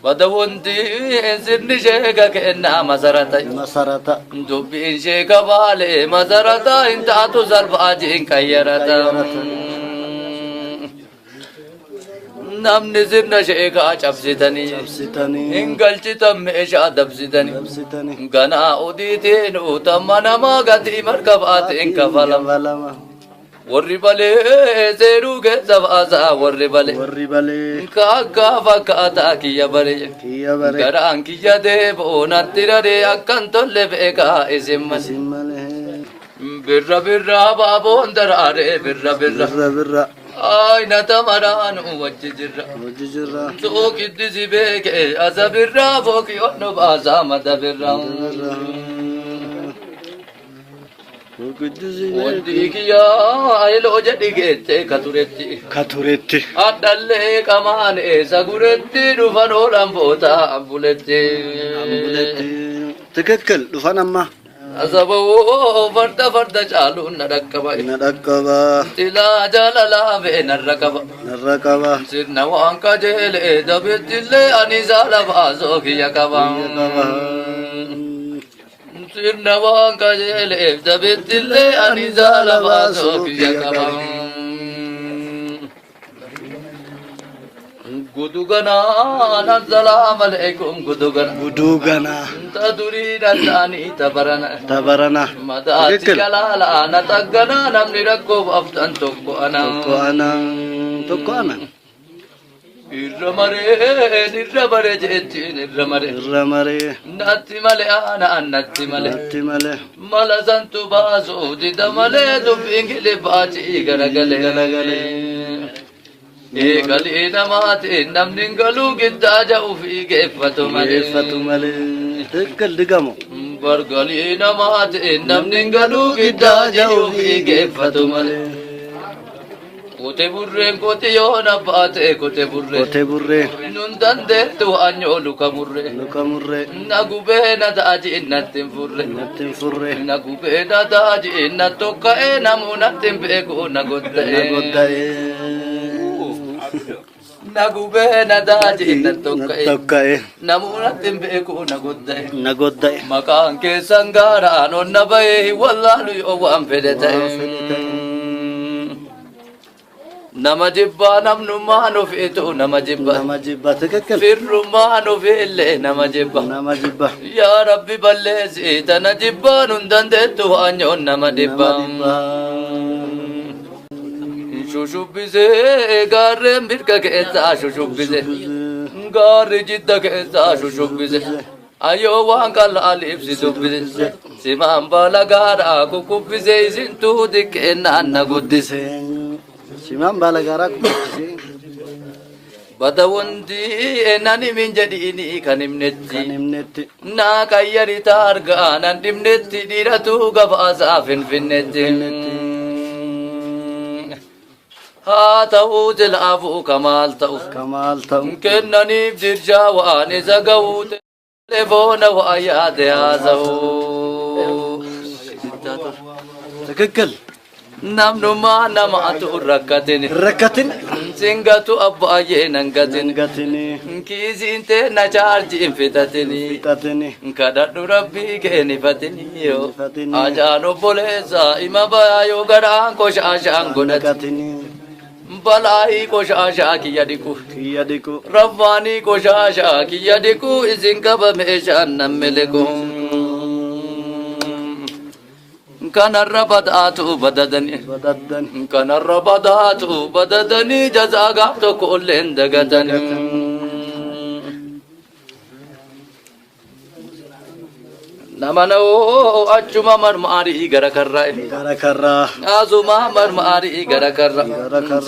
بدوندي إنسان شيكا كأنها مسارتا دبين شيكا بالي مسارتا إنت أتوزر باجين كيرتا namni sirna sheekaa cabsitanii hingalchitan meeshaa dabsitanii ganaa udiitiin uutama namaa gatii markabaatiin kafalama warri balee seeruu keessa baasaa warri balee kaakkaa fakkaataa kiyya balee garaan kiyya deeboo natti radee akkan tolle beekaa isin malee birra baaboon daraaree birra ay natamaraan wajjirra suuqi disibeke azabirra foki onno baasa madabirra wadikiya aylo jadigete katuretti adalle kamaan esaguretti dufano lamboota ambuletti ትክክል ዱፋናማ أصابه فرد جالو نركبا تلا جاللا بين الركبا سرنا وانك جيل دبت اللي أني زال فازوك يكبا سرنا وانك جيل دبت اللي أني زال فازوك يكبا Gudugana assalamu alaikum gudugana taduri nasani tabarana madati kalala natagana namni rakko aftan tokko ana irramare jettin irramare natti male mala santu basu didamale dubingile bachi garagale Eegali namaati namni galu giddaa ja'u fi geeffatu malee. Tekkal digamo. Bargali namaati namni galu giddaa ja'u fi geeffatu malee. Kote burreen kote yoona baate kote burreen. Nun dandeettu anyoo luka murree. Nagubee na taaji innattin furre. Nagubee na taaji innat tokka'ee namuu nattin beeku nagodda'ee. Nagube nadaji tokka'e namuna timbeeku nagodda'e maqaan keessan gaaraan onna bahe wallaalu yoo waan fedhe ta'e nama jibbaa namnummaan ofiitu nama jibba firrummaan ofiillee nama jibba yaa rabbi balleessi tana jibbaan hun dandeettu anyoon nama dhibba Shushubbize gaarreen birka keessaa shushubbize gaarri jidda keessaa shushubbize ayyoo waan qal'aaliif si dubbise simaan baala gaaraa kukkubbise isintuu xiqqeennaan na guddise simaan baala gaaraa kukkubise bada wanti nani min jedhiini kan himnetti naa kayyarita argaa nan dhimnetti dhiiratu gabaasaa finfinnetti ها تو جلافو كمال تو كنني بجرجا واني زغوت تليفون وياد يازو تككل نمنو ما نماتو ركتين سنغتو ابايه ننغتين كيزي انت نجارج انفتتني كدد ربي كني فتني اجانو بوليزا اما بايو غران كوش اشان غدتني Balai koshasha kiyadiku Rabbani koshasha kiyadiku izinkaba meeshaan nammeleku kanarra badaatu badadani jazaa gaaf tokko olleen dagatani namana achuma marmaari gara karra azuma marmaari gara karra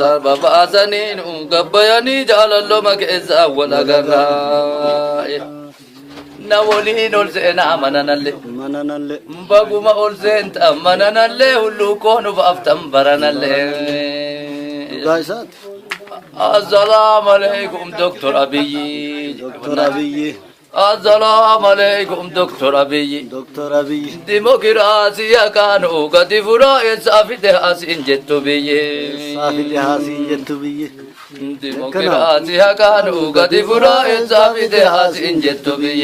sababa asanin gabbayani jaalallo makeessa wala garra na waliin ol seena mananalle baguma ol seenta mananalle hullu koonu baaftan baranalle assalamu alaikum Dr. Abiyyi السلام عليكم دكتور أبي دكتور أبي ديمقراطية كانوا قد فراء صافي حسين جت بي صافي لهاسي جتبي ديمقراطية كانوا قد فراء صافي حسين جت بي